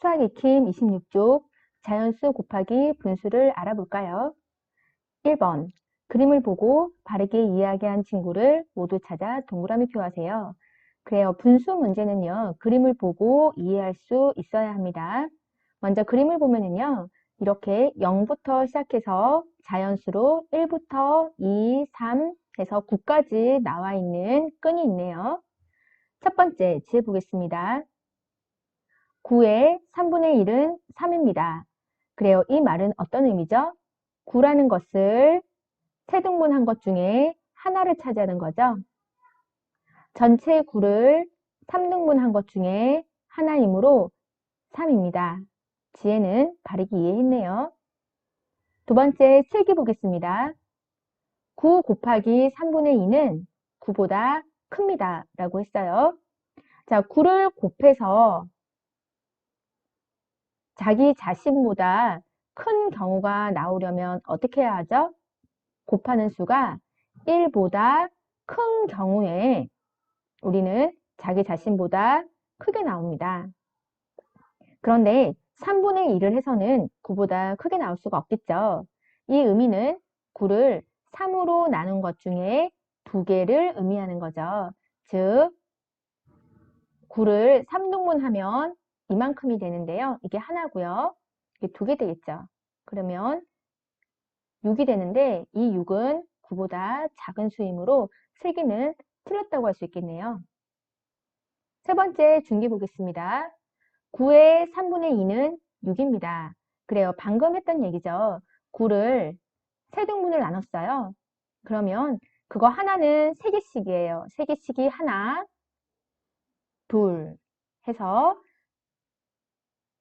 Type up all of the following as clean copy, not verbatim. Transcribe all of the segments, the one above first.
수학 익힘 26쪽 자연수 곱하기 분수를 알아볼까요? 1번 그림을 보고 바르게 이야기한 친구를 모두 찾아 동그라미 표하세요. 그래요. 분수 문제는요. 그림을 보고 이해할 수 있어야 합니다. 먼저 그림을 보면은요. 이렇게 0부터 시작해서 자연수로 1부터 2, 3 해서 9까지 나와 있는 끈이 있네요. 첫 번째 지혜 보겠습니다. 9의 3분의 1은 3입니다. 그래요. 이 말은 어떤 의미죠? 9라는 것을 세등분한 것 중에 하나를 차지하는 거죠. 전체 9를 3등분한 것 중에 하나이므로 3입니다. 지혜는 바르게 이해했네요. 두 번째 실기 보겠습니다. 9 곱하기 3분의 2는 9보다 큽니다. 라고 했어요. 자, 9를 곱해서 자기 자신보다 큰 경우가 나오려면 어떻게 해야 하죠? 곱하는 수가 1보다 큰 경우에 우리는 자기 자신보다 크게 나옵니다. 그런데 3분의 1을 해서는 9보다 크게 나올 수가 없겠죠. 이 의미는 9를 3으로 나눈 것 중에 2개를 의미하는 거죠. 즉 9를 3등분하면 이만큼이 되는데요. 이게 하나고요. 이게 2개 되겠죠. 그러면 6이 되는데 이 6은 9보다 작은 수이므로 슬기는 틀렸다고 할 수 있겠네요. 세 번째 중기 보겠습니다. 9의 3분의 2는 6입니다. 그래요. 방금 했던 얘기죠. 9를 세 등분을 나눴어요. 그러면 그거 하나는 3개씩이에요. 3개씩이 하나, 둘 해서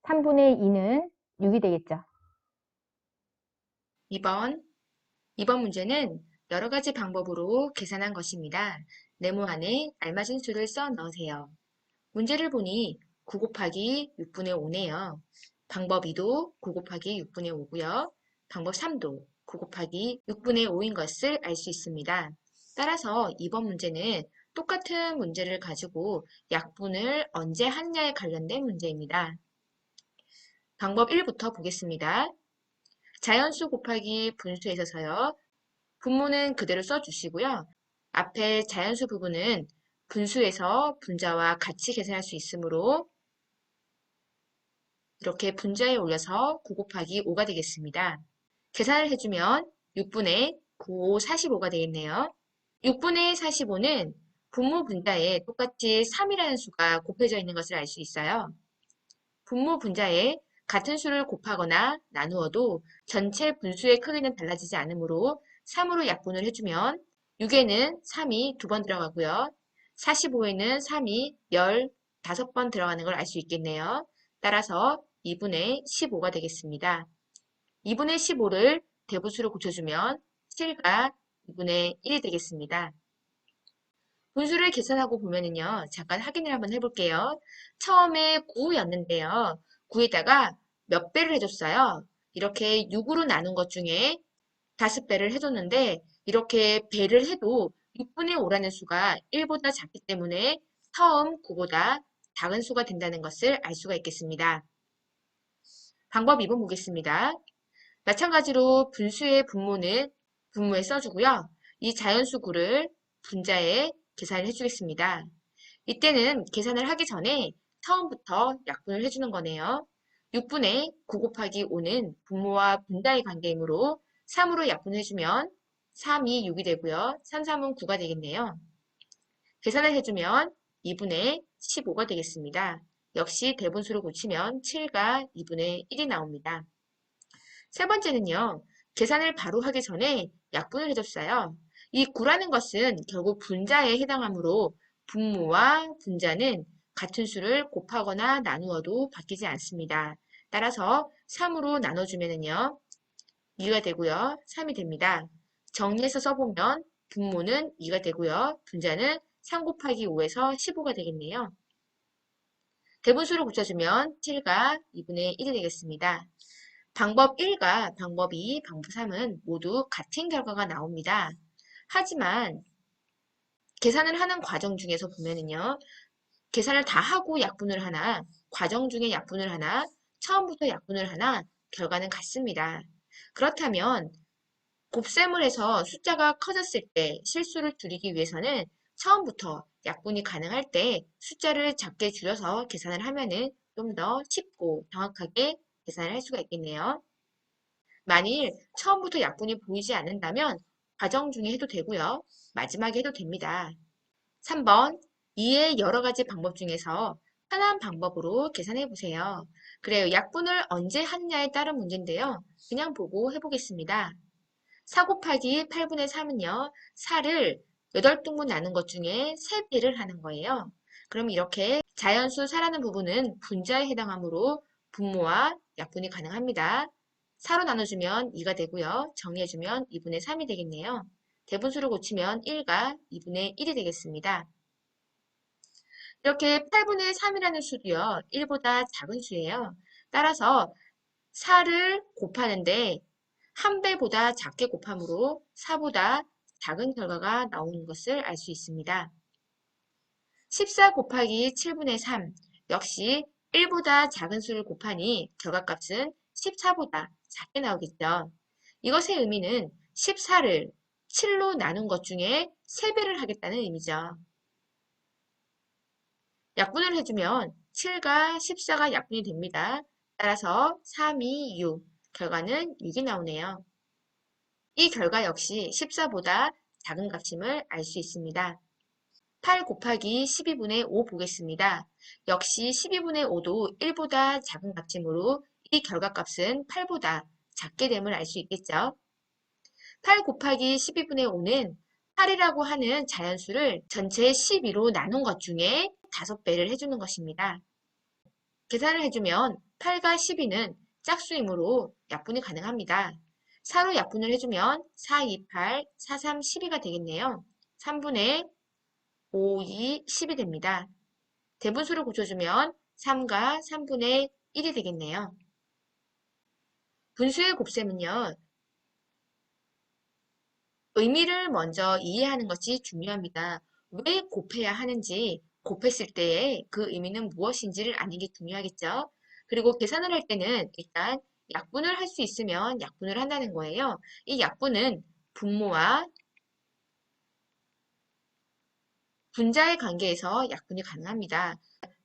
3분의 2는 6이 되겠죠. 2번 문제는 여러 가지 방법으로 계산한 것입니다. 네모 안에 알맞은 수를 써 넣으세요. 문제를 보니 9 곱하기 6분의 5네요. 방법 2도 9 곱하기 6분의 5고요. 방법 3도 9 곱하기 6분의 5인 것을 알 수 있습니다. 따라서 2번 문제는 똑같은 문제를 가지고 약분을 언제 하느냐에 관련된 문제입니다. 방법 1부터 보겠습니다. 자연수 곱하기 분수에 있어서요. 분모는 그대로 써주시고요. 앞에 자연수 부분은 분수에서 분자와 같이 계산할 수 있으므로 이렇게 분자에 올려서 9 곱하기 5가 되겠습니다. 계산을 해주면 6분의 9, 45가 되겠네요. 6분의 45는 분모 분자에 똑같이 3이라는 수가 곱해져 있는 것을 알 수 있어요. 분모 분자에 같은 수를 곱하거나 나누어도 전체 분수의 크기는 달라지지 않으므로 3으로 약분을 해주면 6에는 3이 2번 들어가고요. 45에는 3이 15번 들어가는 걸 알 수 있겠네요. 따라서 2분의 15가 되겠습니다. 2분의 15를 대분수로 고쳐주면 7가 2분의 1이 되겠습니다. 분수를 계산하고 보면은요. 잠깐 확인을 한번 해볼게요. 처음에 9였는데요. 9에다가 몇 배를 해줬어요. 이렇게 6으로 나눈 것 중에 5배를 해줬는데 이렇게 배를 해도 6분의 5라는 수가 1보다 작기 때문에 처음 9보다 작은 수가 된다는 것을 알 수가 있겠습니다. 방법 2번 보겠습니다. 마찬가지로 분수의 분모는 분모에 써주고요. 이 자연수 9를 분자에 계산을 해주겠습니다. 이때는 계산을 하기 전에 처음부터 약분을 해주는 거네요. 6분의 9 곱하기 5는 분모와 분자의 관계이므로 3으로 약분해주면 3이 6이 되고요. 3, 3은 9가 되겠네요. 계산을 해주면 2분의 15가 되겠습니다. 역시 대분수를 고치면 7가 2분의 1이 나옵니다. 세 번째는요. 계산을 바로 하기 전에 약분을 해줬어요. 이 9라는 것은 결국 분자에 해당하므로 분모와 분자는 같은 수를 곱하거나 나누어도 바뀌지 않습니다. 따라서 3으로 나눠주면은요. 2가 되고요. 3이 됩니다. 정리해서 써보면 분모는 2가 되고요. 분자는 3 곱하기 5에서 15가 되겠네요. 대분수를 고쳐주면 7가 2분의 1이 되겠습니다. 방법 1과 방법 2, 방법 3은 모두 같은 결과가 나옵니다. 하지만 계산을 하는 과정 중에서 보면은요. 계산을 다 하고 약분을 하나, 과정 중에 약분을 하나, 처음부터 약분을 하나, 결과는 같습니다. 그렇다면 곱셈을 해서 숫자가 커졌을 때 실수를 줄이기 위해서는 처음부터 약분이 가능할 때 숫자를 작게 줄여서 계산을 하면은 좀 더 쉽고 정확하게 계산을 할 수가 있겠네요. 만일 처음부터 약분이 보이지 않는다면 과정 중에 해도 되고요. 마지막에 해도 됩니다. 3번, 이의 여러 가지 방법 중에서 편한 방법으로 계산해 보세요. 그래요. 약분을 언제 하느냐에 따른 문제인데요. 그냥 보고 해보겠습니다. 4 곱하기 8분의 3은요. 4를 8등분 나눈 것 중에 3배를 하는 거예요. 그럼 이렇게 자연수 4라는 부분은 분자에 해당하므로 분모와 약분이 가능합니다. 4로 나눠주면 2가 되고요. 정리해주면 2분의 3이 되겠네요. 대분수를 고치면 1과 2분의 1이 되겠습니다. 이렇게 8분의 3이라는 수도요. 1보다 작은 수예요. 따라서 4를 곱하는데 한 배보다 작게 곱함으로 4보다 작은 결과가 나오는 것을 알 수 있습니다. 14 곱하기 7분의 3 역시 1보다 작은 수를 곱하니 결과값은 14보다 작게 나오겠죠. 이것의 의미는 14를 7로 나눈 것 중에 3배를 하겠다는 의미죠. 약분을 해주면 7과 14가 약분이 됩니다. 따라서 3, 2, 6. 결과는 6이 나오네요. 이 결과 역시 14보다 작은 값임을 알 수 있습니다. 8 곱하기 12분의 5 보겠습니다. 역시 12분의 5도 1보다 작은 값이므로 이 결과값은 8보다 작게 됨을 알 수 있겠죠. 8 곱하기 12분의 5는 8이라고 하는 자연수를 전체 12로 나눈 것 중에 5배를 해주는 것입니다. 계산을 해주면 8과 12는 짝수이므로 약분이 가능합니다. 4로 약분을 해주면 4, 2, 8, 4, 3, 12가 되겠네요. 3분의 5, 2, 10이 됩니다. 대분수를 고쳐주면 3과 3분의 1이 되겠네요. 분수의 곱셈은요. 의미를 먼저 이해하는 것이 중요합니다. 왜 곱해야 하는지, 곱했을 때의 그 의미는 무엇인지를 아는 게 중요하겠죠. 그리고 계산을 할 때는 일단 약분을 할 수 있으면 약분을 한다는 거예요. 이 약분은 분모와 분자의 관계에서 약분이 가능합니다.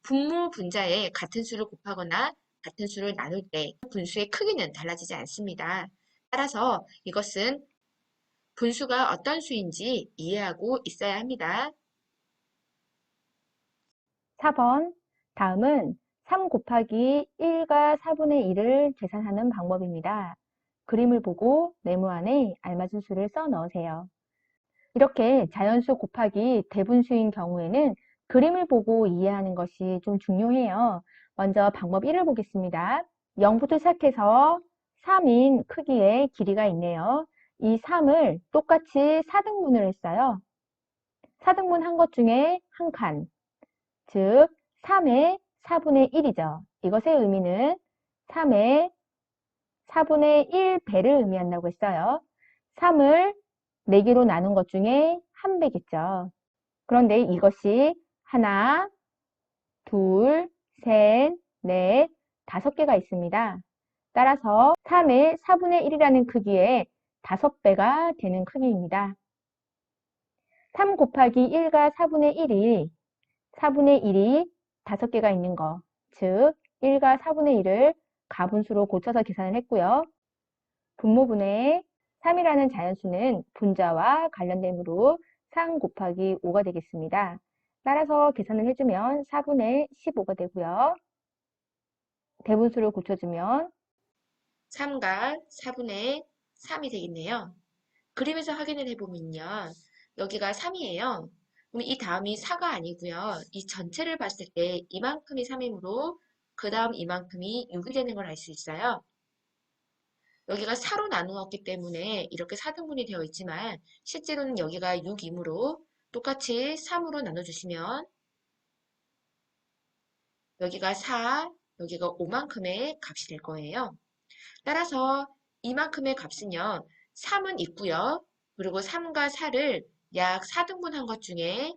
분모 분자에 같은 수를 곱하거나 같은 수를 나눌 때 분수의 크기는 달라지지 않습니다. 따라서 이것은 분수가 어떤 수인지 이해하고 있어야 합니다. 4번. 다음은 3 곱하기 1과 4분의 1을 계산하는 방법입니다. 그림을 보고 네모 안에 알맞은 수를 써 넣으세요. 이렇게 자연수 곱하기 대분수인 경우에는 그림을 보고 이해하는 것이 좀 중요해요. 먼저 방법 1을 보겠습니다. 0부터 시작해서 3인 크기의 길이가 있네요. 이 3을 똑같이 4등분을 했어요. 4등분 한 것 중에 한 칸, 즉 3의 4분의 1이죠. 이것의 의미는 3의 4분의 1배를 의미한다고 했어요. 3을 4개로 나눈 것 중에 한 배겠죠. 그런데 이것이 하나, 둘, 셋, 넷, 5개가 있습니다. 따라서 3의 4분의 1이라는 크기의 5배가 되는 크기입니다. 3 곱하기 1과 4분의 1이 4분의 1이 5개가 있는 거, 즉 1과 4분의 1을 가분수로 고쳐서 계산을 했고요. 분모분의 3이라는 자연수는 분자와 관련되므로 3 곱하기 5가 되겠습니다. 따라서 계산을 해주면 4분의 15가 되고요. 대분수를 고쳐주면 3과 4분의 3이 되겠네요. 그림에서 확인을 해보면요. 여기가 3이에요. 그럼 이 다음이 4가 아니고요. 이 전체를 봤을 때 이만큼이 3이므로 그 다음 이만큼이 6이 되는 걸 알 수 있어요. 여기가 4로 나누었기 때문에 이렇게 4등분이 되어 있지만 실제로는 여기가 6이므로 똑같이 3으로 나눠주시면 여기가 4, 여기가 5만큼의 값이 될 거예요. 따라서 이만큼의 값은요. 3은 있고요. 그리고 3과 4를 약 4등분한 것 중에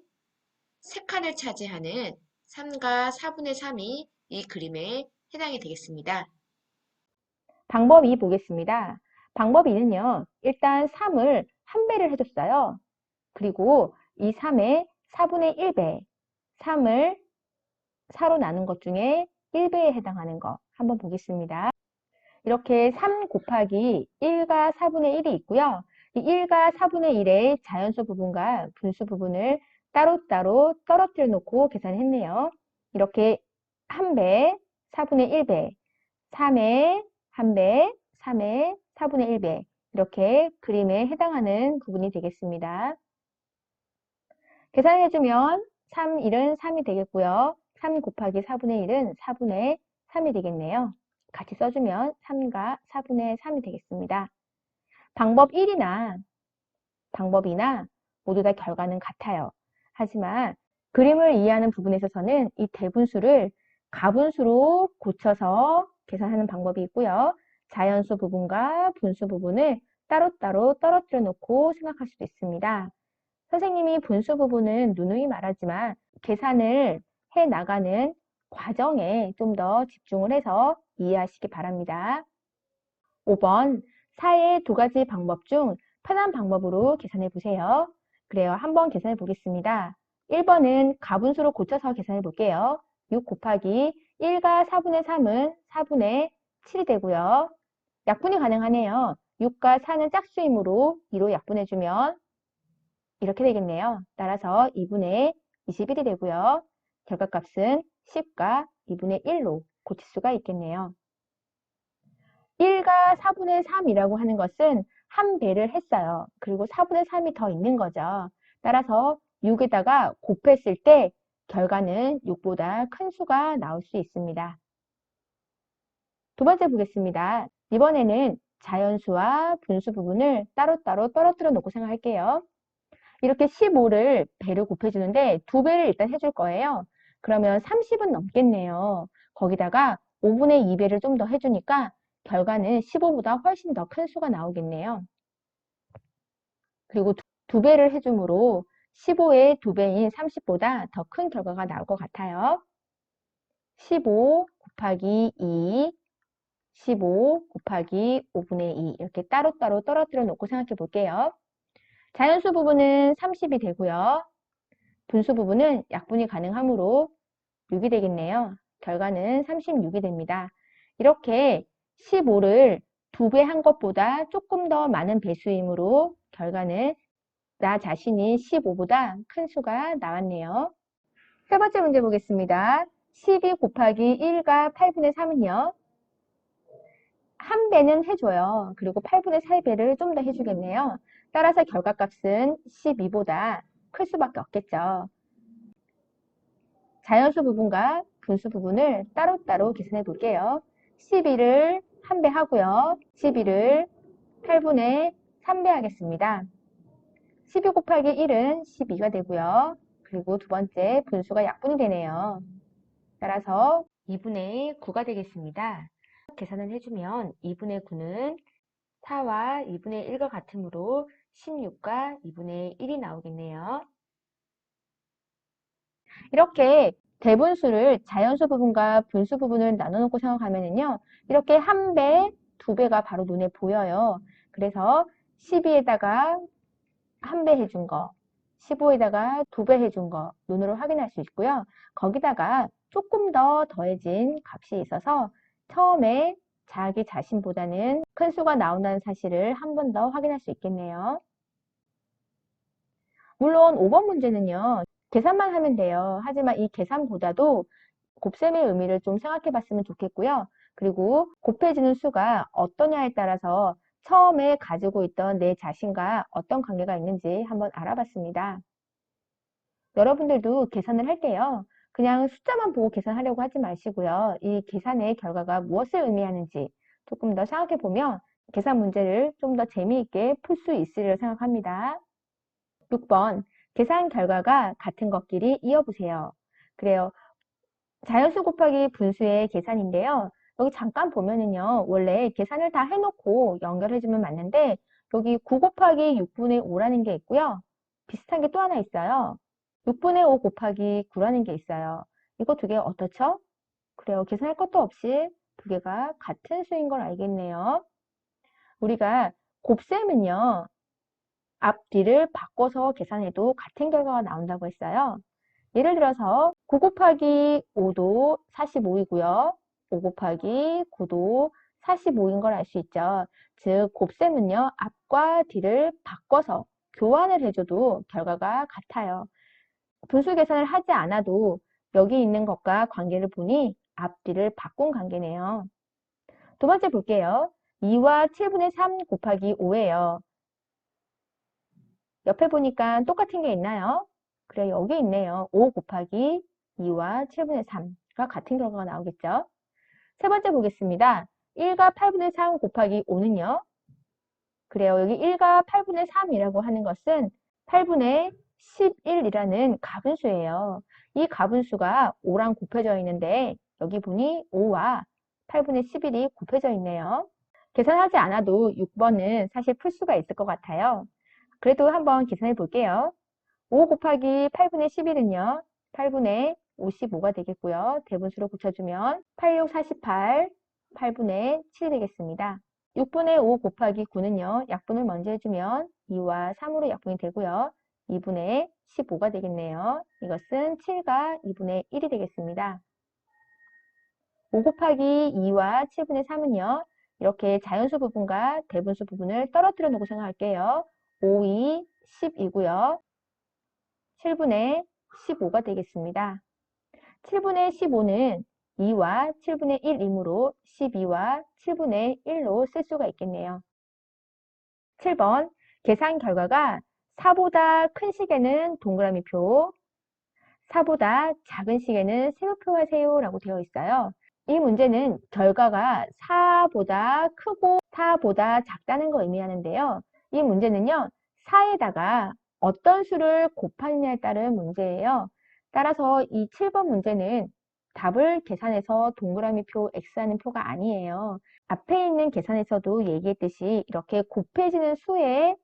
3칸을 차지하는 3과 4분의 3이 이 그림에 해당이 되겠습니다. 방법 2 보겠습니다. 방법 2는요. 일단 3을 한 배를 해줬어요. 그리고 이 3의 4분의 1배, 3을 4로 나눈 것 중에 1배에 해당하는 거 한번 보겠습니다. 이렇게 3 곱하기 1과 4분의 1이 있고요. 이 1과 4분의 1의 자연수 부분과 분수 부분을 따로따로 떨어뜨려 놓고 계산했네요. 이렇게 1배, 4분의 1배, 3의 1배, 3의 4분의 1배 이렇게 그림에 해당하는 부분이 되겠습니다. 계산해주면 3, 1은 3이 되겠고요. 3 곱하기 4분의 1은 4분의 3이 되겠네요. 같이 써주면 3과 4분의 3이 되겠습니다. 방법 1이나 방법 2나 모두 다 결과는 같아요. 하지만 그림을 이해하는 부분에 있어서는 이 대분수를 가분수로 고쳐서 계산하는 방법이 있고요. 자연수 부분과 분수 부분을 따로따로 떨어뜨려 놓고 생각할 수도 있습니다. 선생님이 분수 부분은 누누이 말하지만 계산을 해 나가는 과정에 좀 더 집중을 해서 이해하시기 바랍니다. 5번, 사이의 두 가지 방법 중 편한 방법으로 계산해 보세요. 그래요. 한번 계산해 보겠습니다. 1번은 가분수로 고쳐서 계산해 볼게요. 6 곱하기 1과 4분의 3은 4분의 7이 되고요. 약분이 가능하네요. 6과 4는 짝수이므로 2로 약분해주면 이렇게 되겠네요. 따라서 2분의 21이 되고요. 결과값은 10과 2분의 1로 고칠 수가 있겠네요. 1과 4분의 3이라고 하는 것은 한 배를 했어요. 그리고 4분의 3이 더 있는 거죠. 따라서 6에다가 곱했을 때 결과는 6보다 큰 수가 나올 수 있습니다. 두 번째 보겠습니다. 이번에는 자연수와 분수 부분을 따로따로 떨어뜨려 놓고 생각할게요. 이렇게 15를 배로 곱해주는데 2배를 일단 해줄 거예요. 그러면 30은 넘겠네요. 거기다가 5분의 2배를 좀 더 해주니까 결과는 15보다 훨씬 더 큰 수가 나오겠네요. 그리고 2배를 해줌으로 15의 2배인 30보다 더 큰 결과가 나올 것 같아요. 15 곱하기 2, 15 곱하기 5분의 2 이렇게 따로따로 떨어뜨려 놓고 생각해 볼게요. 자연수 부분은 30이 되고요. 분수 부분은 약분이 가능하므로 6이 되겠네요. 결과는 36이 됩니다. 이렇게 15를 2배 한 것보다 조금 더 많은 배수이므로 결과는 나 자신이 15보다 큰 수가 나왔네요. 세 번째 문제 보겠습니다. 12 곱하기 1과 8분의 3은요. 한 배는 해줘요. 그리고 8분의 4배를 좀 더 해주겠네요. 따라서 결과값은 12보다 클 수밖에 없겠죠. 자연수 부분과 분수 부분을 따로따로 계산해 볼게요. 12를 한 배 하고요. 12를 8분의 3배 하겠습니다. 12 곱하기 1은 12가 되고요. 그리고 두 번째 분수가 약분이 되네요. 따라서 2분의 9가 되겠습니다. 계산을 해주면 2분의 9는 4와 2분의 1과 같으므로 16과 2분의 1이 나오겠네요. 이렇게 대분수를 자연수 부분과 분수 부분을 나눠놓고 생각하면요. 이렇게 한 배, 두 배가 바로 눈에 보여요. 그래서 12에다가 한 배 해준 거, 15에다가 두 배 해준 거 눈으로 확인할 수 있고요. 거기다가 조금 더 더해진 값이 있어서 처음에 자기 자신보다는 큰 수가 나온다는 사실을 한 번 더 확인할 수 있겠네요. 물론 5번 문제는요. 계산만 하면 돼요. 하지만 이 계산보다도 곱셈의 의미를 좀 생각해 봤으면 좋겠고요. 그리고 곱해지는 수가 어떠냐에 따라서 처음에 가지고 있던 내 자신과 어떤 관계가 있는지 한번 알아봤습니다. 여러분들도 계산을 할 때요. 그냥 숫자만 보고 계산하려고 하지 마시고요. 이 계산의 결과가 무엇을 의미하는지 조금 더 생각해 보면 계산 문제를 좀 더 재미있게 풀 수 있으리라 생각합니다. 6번, 계산 결과가 같은 것끼리 이어보세요. 그래요. 자연수 곱하기 분수의 계산인데요. 여기 잠깐 보면은요. 원래 계산을 다 해놓고 연결해주면 맞는데 여기 9 곱하기 6분의 5라는 게 있고요. 비슷한 게 또 하나 있어요. 6분의 5 곱하기 9라는 게 있어요. 이거 두 개 어떻죠? 그래요. 계산할 것도 없이 두 개가 같은 수인 걸 알겠네요. 우리가 곱셈은요. 앞뒤를 바꿔서 계산해도 같은 결과가 나온다고 했어요. 예를 들어서 9 곱하기 5도 45이고요. 5 곱하기 9도 45인 걸 알 수 있죠. 즉 곱셈은요. 앞과 뒤를 바꿔서 교환을 해줘도 결과가 같아요. 분수 계산을 하지 않아도 여기 있는 것과 관계를 보니 앞뒤를 바꾼 관계네요. 두 번째 볼게요. 2와 7분의 3 곱하기 5예요. 옆에 보니까 똑같은 게 있나요? 그래, 여기 있네요. 5 곱하기 2와 7분의 3가 같은 결과가 나오겠죠? 세 번째 보겠습니다. 1과 8분의 3 곱하기 5는요? 그래요. 여기 1과 8분의 3이라고 하는 것은 8분의 11이라는 가분수예요. 이 가분수가 5랑 곱해져 있는데 여기 보니 5와 8분의 11이 곱해져 있네요. 계산하지 않아도 6번은 사실 풀 수가 있을 것 같아요. 그래도 한번 계산해 볼게요. 5 곱하기 8분의 11은요. 8분의 55가 되겠고요. 대분수로 붙여주면 8, 6, 48, 8분의 7이 되겠습니다. 6분의 5 곱하기 9는요. 약분을 먼저 해주면 2와 3으로 약분이 되고요. 2분의 15가 되겠네요. 이것은 7과 2분의 1이 되겠습니다. 5 곱하기 2와 7분의 3은요. 이렇게 자연수 부분과 대분수 부분을 떨어뜨려 놓고 생각할게요. 5, 2, 10이고요. 7분의 15가 되겠습니다. 7분의 15는 2와 7분의 1이므로 12와 7분의 1로 쓸 수가 있겠네요. 7번 계산 결과가 4보다 큰 식에는 동그라미표, 4보다 작은 식에는 세우표 하세요 라고 되어 있어요. 이 문제는 결과가 4보다 크고 4보다 작다는 걸 의미하는데요. 이 문제는요. 4에다가 어떤 수를 곱하느냐에 따른 문제예요. 따라서 이 7번 문제는 답을 계산해서 동그라미표 X하는 표가 아니에요. 앞에 있는 계산에서도 얘기했듯이 이렇게 곱해지는 수의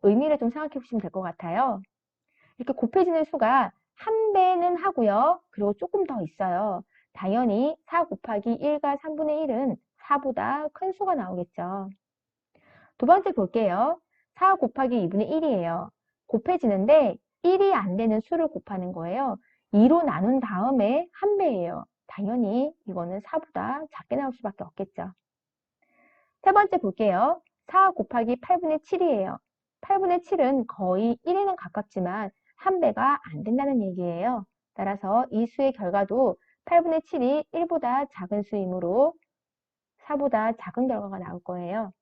의미를 좀 생각해 보시면 될 것 같아요. 이렇게 곱해지는 수가 한 배는 하고요. 그리고 조금 더 있어요. 당연히 4 곱하기 1과 3분의 1은 4보다 큰 수가 나오겠죠. 두 번째 볼게요. 4 곱하기 2분의 1이에요. 곱해지는데 1이 안 되는 수를 곱하는 거예요. 2로 나눈 다음에 한 배예요. 당연히 이거는 4보다 작게 나올 수밖에 없겠죠. 세 번째 볼게요. 4 곱하기 8분의 7이에요. 8분의 7은 거의 1에는 가깝지만 한 배가 안 된다는 얘기예요. 따라서 이 수의 결과도 8분의 7이 1보다 작은 수이므로 4보다 작은 결과가 나올 거예요.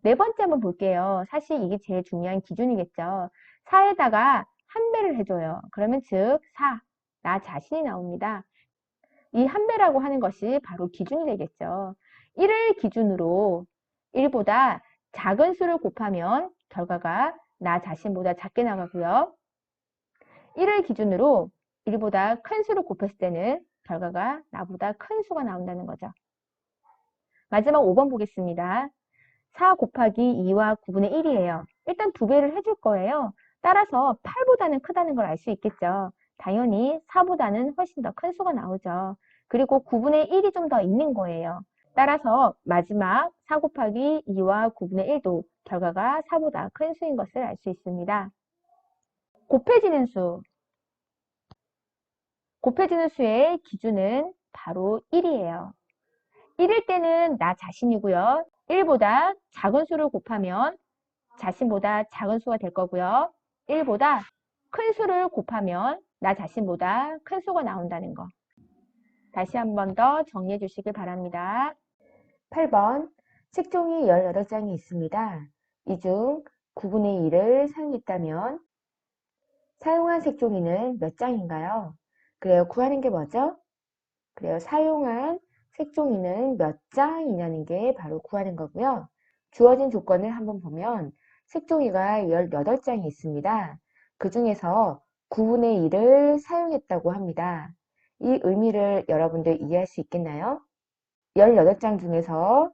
네 번째 한번 볼게요. 사실 이게 제일 중요한 기준이겠죠. 4에다가 한 배를 해줘요. 그러면 즉 4, 나 자신이 나옵니다. 이 한 배라고 하는 것이 바로 기준이 되겠죠. 1을 기준으로 1보다 작은 수를 곱하면 결과가 나 자신보다 작게 나가고요. 1을 기준으로 1보다 큰 수를 곱했을 때는 결과가 나보다 큰 수가 나온다는 거죠. 마지막 5번 보겠습니다. 4 곱하기 2와 9분의 1이에요. 일단 두 배를 해줄 거예요. 따라서 8보다는 크다는 걸 알 수 있겠죠. 당연히 4보다는 훨씬 더 큰 수가 나오죠. 그리고 9분의 1이 좀 더 있는 거예요. 따라서 마지막 4 곱하기 2와 9분의 1도 결과가 4보다 큰 수인 것을 알 수 있습니다. 곱해지는 수. 곱해지는 수의 기준은 바로 1이에요. 1일 때는 나 자신이고요. 1보다 작은 수를 곱하면 자신보다 작은 수가 될 거고요. 1보다 큰 수를 곱하면 나 자신보다 큰 수가 나온다는 거. 다시 한 번 더 정리해 주시길 바랍니다. 8번 색종이 18장이 있습니다. 이 중 9분의 1을 사용했다면 사용한 색종이는 몇 장인가요? 그래요. 구하는 게 뭐죠? 그래요. 사용한 색종이는 몇 장이냐는 게 바로 구하는 거고요. 주어진 조건을 한번 보면 색종이가 18장이 있습니다. 그 중에서 9분의 1을 사용했다고 합니다. 이 의미를 여러분들 이해할 수 있겠나요? 18장 중에서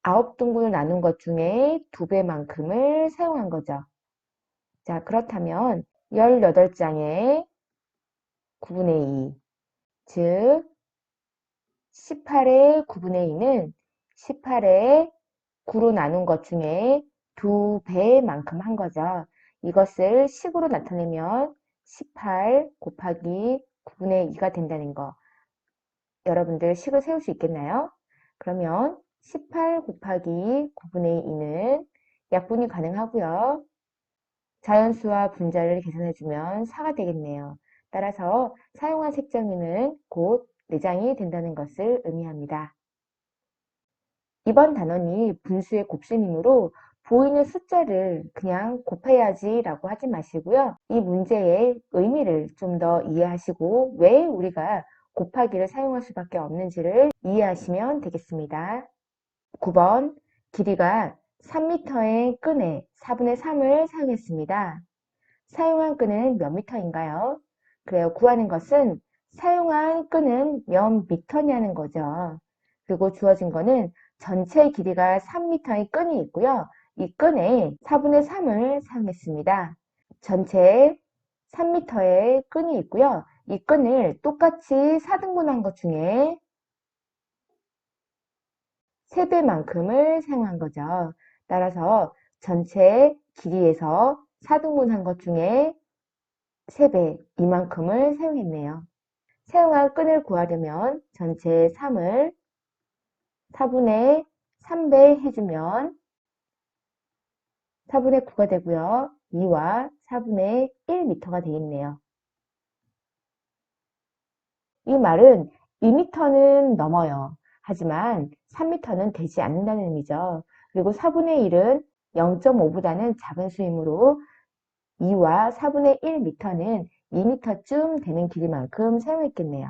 9등분을 나눈 것 중에 2배만큼을 사용한 거죠. 자, 그렇다면 18장에 9분의 2. 즉, 18의 9분의 2는 18의 9로 나눈 것 중에 2배만큼 한 거죠. 이것을 식으로 나타내면 18 곱하기 9분의 2가 된다는 거. 여러분들 식을 세울 수 있겠나요? 그러면 18 곱하기 9분의 2는 약분이 가능하고요. 자연수와 분자를 계산해주면 4가 되겠네요. 따라서 사용한 색정유는 곧 4장이 된다는 것을 의미합니다. 이번 단원이 분수의 곱셈이므로 보이는 숫자를 그냥 곱해야지 라고 하지 마시고요. 이 문제의 의미를 좀 더 이해하시고 왜 우리가 곱하기를 사용할 수밖에 없는지를 이해하시면 되겠습니다. 9번 길이가 3m의 끈에 4분의 3을 사용했습니다. 사용한 끈은 몇 미터인가요? 그래요. 구하는 것은 사용한 끈은 몇 미터냐는 거죠. 그리고 주어진 거는 전체 길이가 3m의 끈이 있고요. 이 끈에 4분의 3을 사용했습니다. 전체 3m의 끈이 있고요. 이 끈을 똑같이 4등분한 것 중에 3배만큼을 사용한 거죠. 따라서 전체 길이에서 4등분한 것 중에 3배, 이만큼을 사용했네요. 사용한 끈을 구하려면 전체 3을 4분의 3배 해주면 4분의 9가 되고요. 2와 4분의 1m가 되겠네요. 이 말은 2m는 넘어요. 하지만 3m는 되지 않는다는 의미죠. 그리고 4분의 1은 0.5보다는 작은 수이므로 2와 4분의 1m는 2m쯤 되는 길이만큼 사용했겠네요.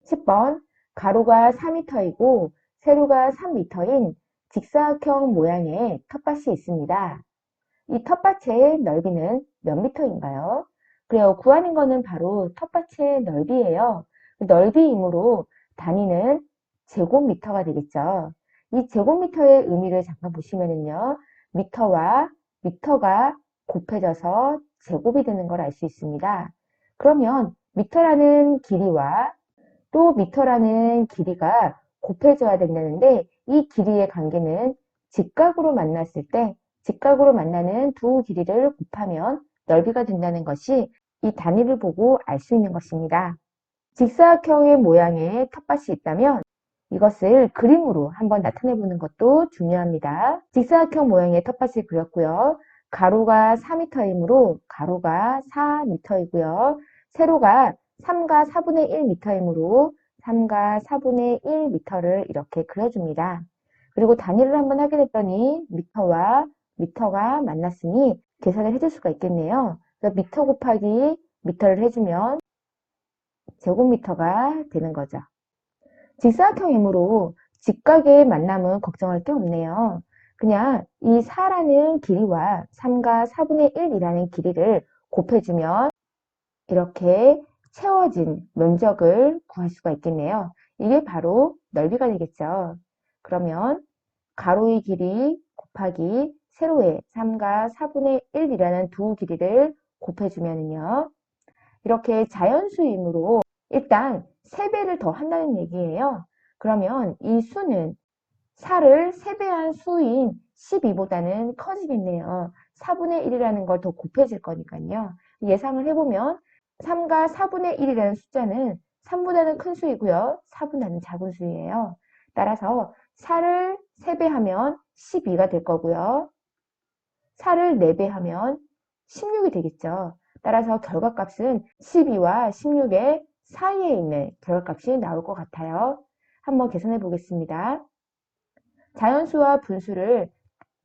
10번 가로가 4m이고 세로가 3m인 직사각형 모양의 텃밭이 있습니다. 이 텃밭의 넓이는 몇 미터인가요? 그래요. 구하는 거는 바로 텃밭의 넓이에요. 넓이이므로 단위는 제곱미터가 되겠죠. 이 제곱미터의 의미를 잠깐 보시면은요. 미터와 미터가 곱해져서 제곱이 되는 걸 알 수 있습니다. 그러면 미터라는 길이와 또 미터라는 길이가 곱해져야 된다는데 이 길이의 관계는 직각으로 만났을 때 직각으로 만나는 두 길이를 곱하면 넓이가 된다는 것이 이 단위를 보고 알 수 있는 것입니다. 직사각형의 모양의 텃밭이 있다면 이것을 그림으로 한번 나타내 보는 것도 중요합니다. 직사각형 모양의 텃밭을 그렸고요. 가로가 4m이므로 가로가 4m이고요. 세로가 3과 4분의 1m이므로 3과 4분의 1m를 이렇게 그려줍니다. 그리고 단위를 한번 하게 됐더니 미터와 미터가 만났으니 계산을 해줄 수가 있겠네요. 그래서 미터 곱하기 미터를 해주면 제곱미터가 되는 거죠. 직사각형이므로 직각의 만남은 걱정할 게 없네요. 그냥 이 4라는 길이와 3과 4분의 1이라는 길이를 곱해주면 이렇게 채워진 면적을 구할 수가 있겠네요. 이게 바로 넓이가 되겠죠. 그러면 가로의 길이 곱하기 세로의 3과 4분의 1이라는 두 길이를 곱해주면요. 이렇게 자연수이므로 일단 3배를 더 한다는 얘기예요. 그러면 이 수는 4를 3배한 수인 12보다는 커지겠네요. 4분의 1이라는 걸 더 곱해질 거니까요. 예상을 해보면 3과 4분의 1이라는 숫자는 3보다는 큰 수이고요. 4보다는 작은 수이에요. 따라서 4를 3배 하면 12가 될 거고요. 4를 4배 하면 16이 되겠죠. 따라서 결과값은 12와 16의 사이에 있는 결과값이 나올 것 같아요. 한번 계산해 보겠습니다. 자연수와 분수를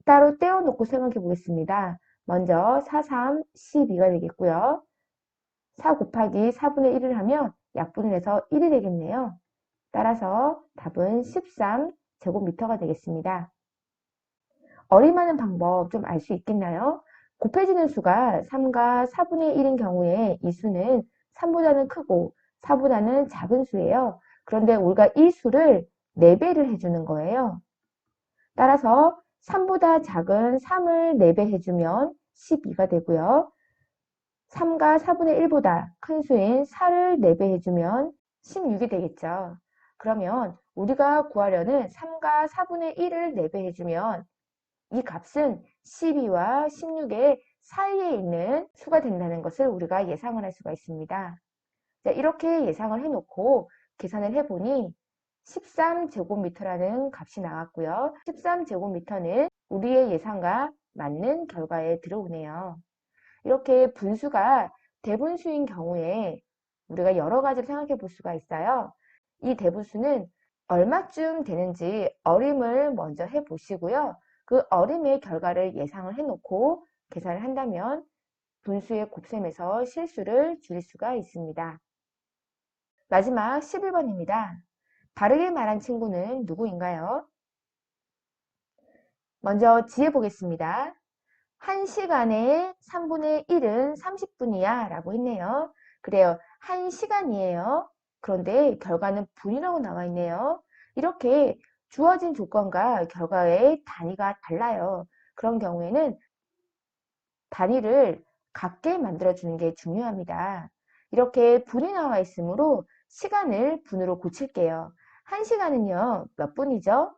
따로 떼어놓고 생각해 보겠습니다. 먼저 4, 3, 12가 되겠고요. 4 곱하기 4분의 1을 하면 약분을 해서 1이 되겠네요. 따라서 답은 13제곱미터가 되겠습니다. 어림하는 방법 좀 알 수 있겠나요? 곱해지는 수가 3과 4분의 1인 경우에 이 수는 3보다는 크고 4보다는 작은 수예요. 그런데 우리가 이 수를 4배를 해주는 거예요. 따라서 3보다 작은 3을 4배 해주면 12가 되고요. 3가 4분의 1보다 큰 수인 4를 4배 해주면 16이 되겠죠. 그러면 우리가 구하려는 3과 4분의 1을 4배 해주면 이 값은 12와 16의 사이에 있는 수가 된다는 것을 우리가 예상을 할 수가 있습니다. 자, 이렇게 예상을 해놓고 계산을 해보니 13제곱미터라는 값이 나왔고요. 13제곱미터는 우리의 예상과 맞는 결과에 들어오네요. 이렇게 분수가 대분수인 경우에 우리가 여러 가지를 생각해 볼 수가 있어요. 이 대분수는 얼마쯤 되는지 어림을 먼저 해 보시고요. 그 어림의 결과를 예상을 해 놓고 계산을 한다면 분수의 곱셈에서 실수를 줄일 수가 있습니다. 마지막 11번입니다. 바르게 말한 친구는 누구인가요? 먼저 지혜 보겠습니다. 1시간에 3분의 1은 30분이야 라고 했네요. 그래요. 1시간이에요. 그런데 결과는 분이라고 나와 있네요. 이렇게 주어진 조건과 결과의 단위가 달라요. 그런 경우에는 단위를 같게 만들어주는 게 중요합니다. 이렇게 분이 나와 있으므로 시간을 분으로 고칠게요. 1시간은요, 몇 분이죠?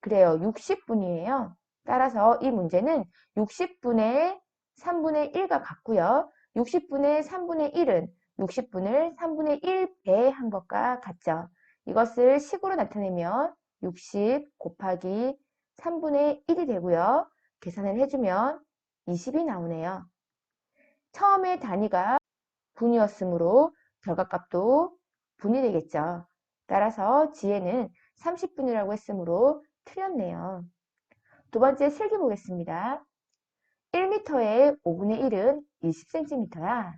그래요. 60분이에요. 따라서 이 문제는 60분의 3분의 1과 같고요. 60분의 3분의 1은 60분을 3분의 1배 한 것과 같죠. 이것을 식으로 나타내면 60 곱하기 3분의 1이 되고요. 계산을 해주면 20이 나오네요. 처음에 단위가 분이었으므로 결과값도 분이 되겠죠. 따라서 지혜는 30분이라고 했으므로 틀렸네요. 두 번째 실기 보겠습니다. 1m의 5분의 1은 20cm야.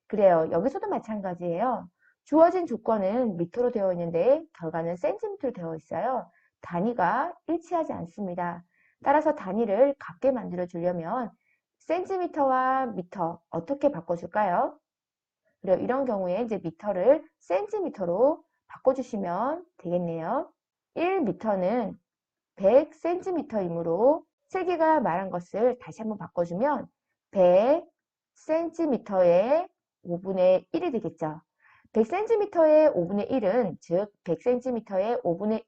그래요. 여기서도 마찬가지예요. 주어진 조건은 미터로 되어 있는데 결과는 cm로 되어 있어요. 단위가 일치하지 않습니다. 따라서 단위를 같게 만들어 주려면 cm와 미터 어떻게 바꿔줄까요? 그래요. 이런 경우에 이제 미터를 cm로 바꿔주시면 되겠네요. 1m는 100cm이므로 슬기가 말한 것을 다시 한번 바꿔주면 100cm의 5분의 1이 되겠죠. 100cm의 5분의 1은 즉 100cm의 5분의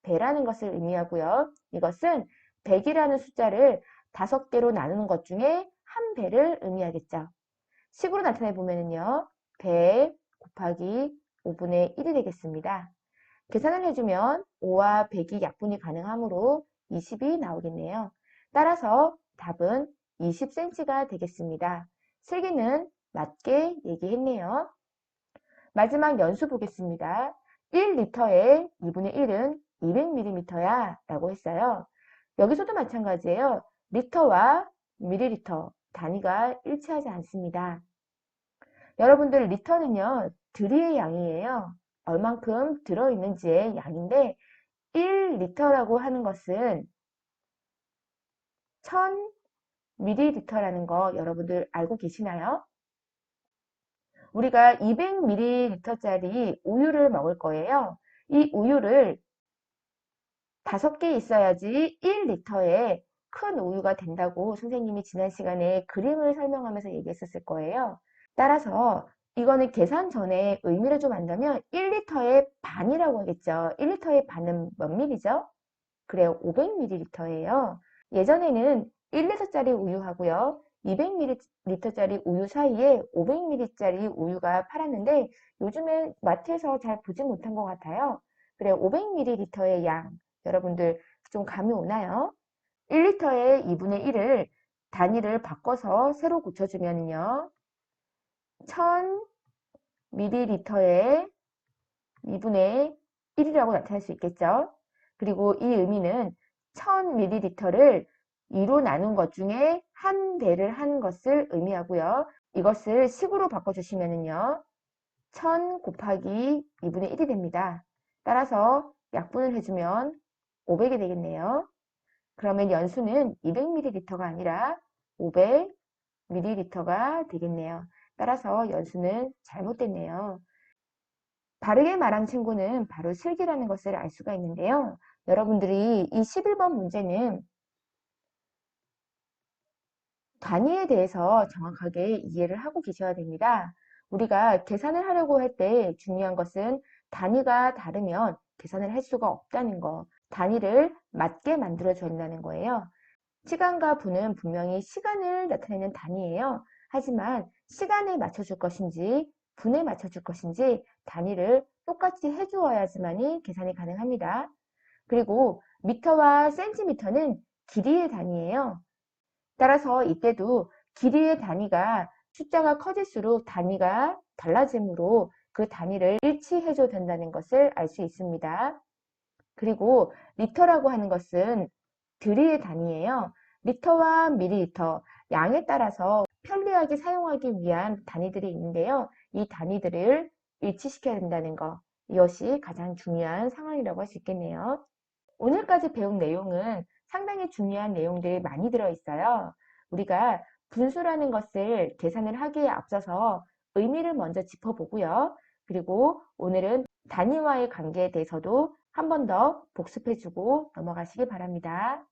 1배라는 것을 의미하고요. 이것은 100이라는 숫자를 5개로 나누는 것 중에 한 배를 의미하겠죠. 식으로 나타내 보면요. 100 곱하기 5분의 1이 되겠습니다. 계산을 해주면 5와 100이 약분이 가능하므로 20이 나오겠네요. 따라서 답은 20cm가 되겠습니다. 슬기는 맞게 얘기했네요. 마지막 연수 보겠습니다. 1리터의 2분의 1은 200ml야 라고 했어요. 여기서도 마찬가지예요. 리터와 밀리리터 단위가 일치하지 않습니다. 여러분들 리터는요, 들이의 양이에요. 얼만큼 들어있는지의 양인데 1리터라고 하는 것은 1000ml라는 거 여러분들 알고 계시나요? 우리가 200ml짜리 우유를 먹을 거예요. 이 우유를 5개 있어야지 1리터의 큰 우유가 된다고 선생님이 지난 시간에 그림을 설명하면서 얘기했었을 거예요. 따라서 이거는 계산 전에 의미를 좀 안다면 1리터의 반이라고 하겠죠. 1리터의 반은 몇 밀리죠? 그래요. 500ml예요. 예전에는 1리터짜리 우유하고요. 200ml짜리 우유 사이에 500ml짜리 우유가 팔았는데 요즘엔 마트에서 잘 보지 못한 것 같아요. 그래요. 500ml의 양. 여러분들 좀 감이 오나요? 1리터의 2분의 1을 단위를 바꿔서 새로 고쳐주면요. 1000ml의 2분의 1이라고 나타낼 수 있겠죠. 그리고 이 의미는 1000ml를 2로 나눈 것 중에 한 배를 한 것을 의미하고요. 이것을 식으로 바꿔주시면요. 1000 곱하기 2분의 1이 됩니다. 따라서 약분을 해주면 500이 되겠네요. 그러면 연수는 200ml가 아니라 500ml가 되겠네요. 따라서 연수는 잘못됐네요. 바르게 말한 친구는 바로 슬기라는 것을 알 수가 있는데요. 여러분들이 이 11번 문제는 단위에 대해서 정확하게 이해를 하고 계셔야 됩니다. 우리가 계산을 하려고 할 때 중요한 것은 단위가 다르면 계산을 할 수가 없다는 거. 단위를 맞게 만들어줘야 한다는 거예요. 시간과 분은 분명히 시간을 나타내는 단위예요. 하지만 시간에 맞춰줄 것인지 분에 맞춰줄 것인지 단위를 똑같이 해주어야지만이 계산이 가능합니다. 그리고 미터와 센티미터는 길이의 단위예요. 따라서 이때도 길이의 단위가 숫자가 커질수록 단위가 달라지므로 그 단위를 일치해줘야 된다는 것을 알 수 있습니다. 그리고 리터라고 하는 것은 드리의 단위예요. 리터와 밀리리터, 양에 따라서 편리하게 사용하기 위한 단위들이 있는데요. 이 단위들을 일치시켜야 된다는 것, 이것이 가장 중요한 상황이라고 할 수 있겠네요. 오늘까지 배운 내용은 상당히 중요한 내용들이 많이 들어있어요. 우리가 분수라는 것을 계산을 하기에 앞서서 의미를 먼저 짚어보고요. 그리고 오늘은 단위와의 관계에 대해서도 한 번 더 복습해주고 넘어가시기 바랍니다.